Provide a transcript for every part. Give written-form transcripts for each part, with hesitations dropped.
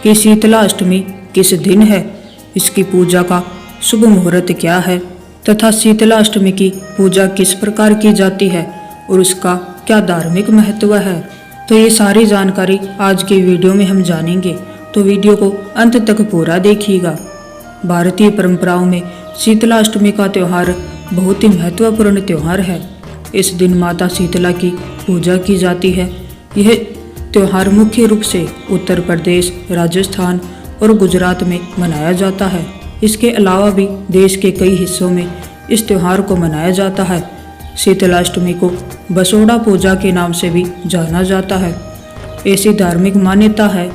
कि शीतला अष्टमी किस दिन है, इसकी पूजा का शुभ मुहूर्त क्या है तथा शीतला अष्टमी की पूजा किस प्रकार की जाती है और उसका क्या धार्मिक महत्व है। तो ये सारी जानकारी आज के वीडियो में हम जानेंगे, तो वीडियो को अंत तक पूरा देखिएगा। भारतीय परंपराओं में शीतला अष्टमी का त्यौहार बहुत ही महत्वपूर्ण त्यौहार है। इस दिन माता शीतला की पूजा की जाती है। यह त्यौहार मुख्य रूप से उत्तर प्रदेश, राजस्थान और गुजरात में मनाया जाता है। इसके अलावा भी देश के कई हिस्सों में इस त्यौहार को मनाया जाता है। शीतला अष्टमी को बसोड़ा पूजा के नाम से भी जाना जाता है। ऐसी धार्मिक मान्यता है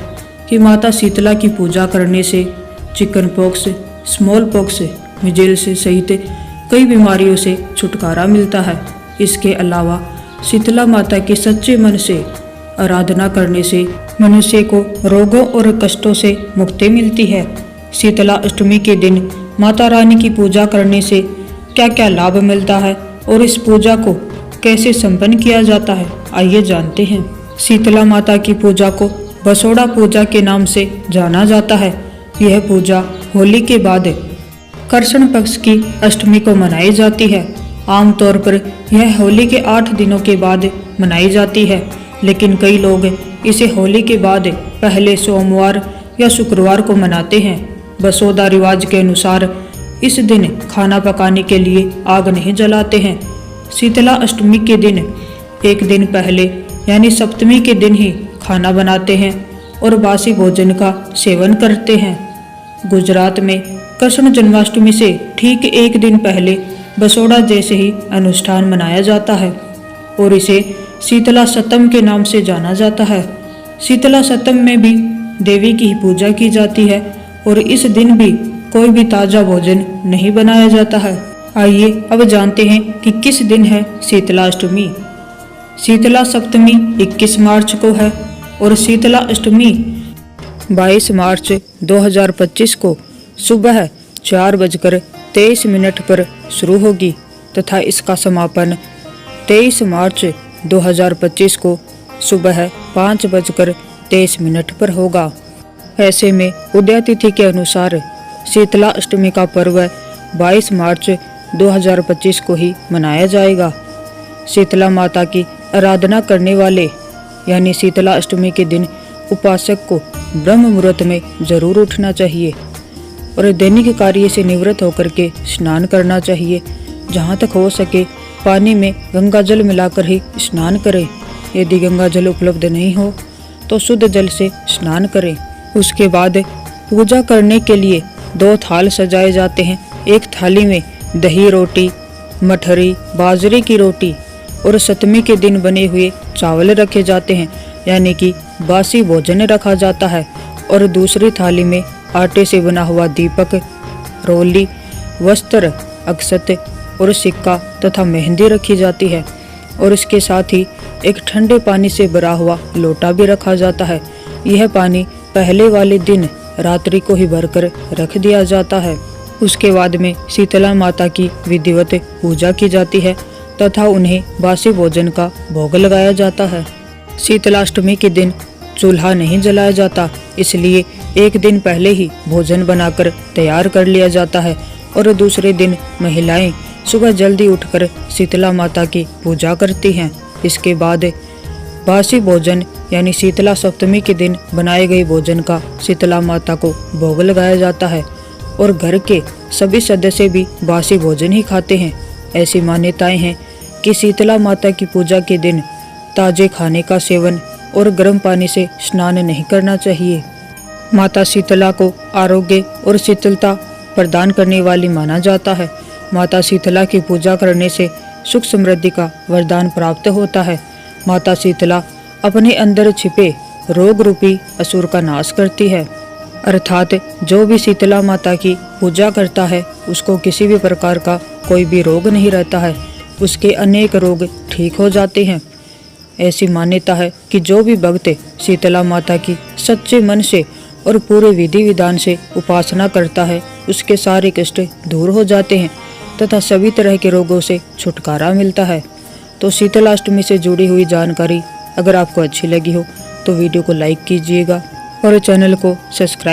कि माता शीतला की पूजा करने से chicken pox, small pox, measles सहित कई बीमारियों से छुटकारा मिलता है। इसके अलावा शीतला माता के सच्चे मन से आराधना करने से मनुष्य को रोगों और कष्टों से मुक्ति मिलती है। शीतला अष्टमी के दिन माता रानी की पूजा करने से क्या क्या लाभ मिलता है और इस पूजा को कैसे संपन्न किया जाता है, आइए जानते हैं। शीतला माता की पूजा को बसोड़ा पूजा के नाम से जाना जाता है। यह पूजा होली के बाद कृष्ण पक्ष की अष्टमी को मनाई जाती है। आमतौर पर यह होली के 8 दिनों के बाद मनाई जाती है, लेकिन कई लोग इसे होली के बाद पहले सोमवार या शुक्रवार को मनाते हैं। बसोदा रिवाज के अनुसार इस दिन खाना पकाने के लिए आग नहीं जलाते हैं। शीतला अष्टमी के दिन एक दिन पहले यानी सप्तमी के दिन ही खाना बनाते हैं और बासी भोजन का सेवन करते हैं। गुजरात में कृष्ण जन्माष्टमी से ठीक एक दिन पहले बसोड़ा जैसे ही अनुष्ठान मनाया जाता है और इसे शीतला सप्तमी के नाम से जाना जाता है। शीतला सप्तमी में भी देवी की ही पूजा की जाती है और इस दिन भी कोई भी ताजा भोजन नहीं बनाया जाता है। आइए अब जानते हैं कि किस दिन है शीतला अष्टमी। शीतला सप्तमी 21 मार्च को है और शीतला अष्टमी 22 मार्च 2025 को सुबह 4:23 पर शुरू होगी तथा इसका समापन 23 मार्च 2025 को सुबह 5:23 पर होगा। ऐसे में उदय तिथि के अनुसार शीतला अष्टमी का पर्व 22 मार्च 2025 को ही मनाया जाएगा। शीतला माता की आराधना करने वाले यानी शीतला अष्टमी के दिन उपासक को ब्रह्म मुहूर्त में जरूर उठना चाहिए और दैनिक कार्य से निवृत्त होकर के स्नान करना चाहिए। जहाँ तक हो सके पानी में गंगा जल मिलाकर ही स्नान करें। यदि गंगा जल उपलब्ध नहीं हो तो शुद्ध जल से स्नान करें। उसके बाद पूजा करने के लिए 2 थाल सजाए जाते हैं। एक थाली में दही रोटी, मठरी, बाजरे की रोटी और सप्तमी के दिन बने हुए चावल रखे जाते हैं, यानी कि बासी भोजन रखा जाता है। और दूसरी थाली में आटे से बना हुआ दीपक, रोली, वस्त्र, अक्षत और सिक्का तथा मेहंदी रखी जाती है और इसके साथ ही एक ठंडे पानी से भरा हुआ लोटा भी रखा जाता है। यह पानी पहले वाले दिन रात्रि को ही भरकर रख दिया जाता है। उसके बाद में शीतला माता की विधिवत पूजा की जाती है तथा उन्हें बासी भोजन का भोग लगाया जाता है। शीतलाष्टमी के दिन चूल्हा नहीं जलाया जाता, इसलिए एक दिन पहले ही भोजन बनाकर तैयार कर लिया जाता है और दूसरे दिन महिलाएं सुबह जल्दी उठकर शीतला माता की पूजा करती हैं। इसके बाद बासी भोजन यानी शीतला सप्तमी के दिन बनाए गए भोजन का शीतला माता को भोग लगाया जाता है और घर के सभी सदस्य भी बासी भोजन ही खाते हैं। ऐसी मान्यताएं हैं कि शीतला माता की पूजा के दिन ताजे खाने का सेवन और गर्म पानी से स्नान नहीं करना चाहिए। माता शीतला को आरोग्य और शीतलता प्रदान करने वाली माना जाता है। माता शीतला की पूजा करने से सुख समृद्धि का वरदान प्राप्त होता है। माता शीतला अपने अंदर छिपे रोग रूपी असुर का नाश करती है, अर्थात जो भी शीतला माता की पूजा करता है उसको किसी भी प्रकार का कोई भी रोग नहीं रहता है, उसके अनेक रोग ठीक हो जाते हैं। ऐसी मान्यता है कि जो भी भक्त शीतला माता की सच्चे मन से और पूरे विधि विधान से उपासना करता है उसके सारे कष्ट दूर हो जाते हैं तथा सभी तरह के रोगों से छुटकारा मिलता है। तो शीतलाष्टमी से जुड़ी हुई जानकारी अगर आपको अच्छी लगी हो तो वीडियो को लाइक कीजिएगा और चैनल को सब्सक्राइब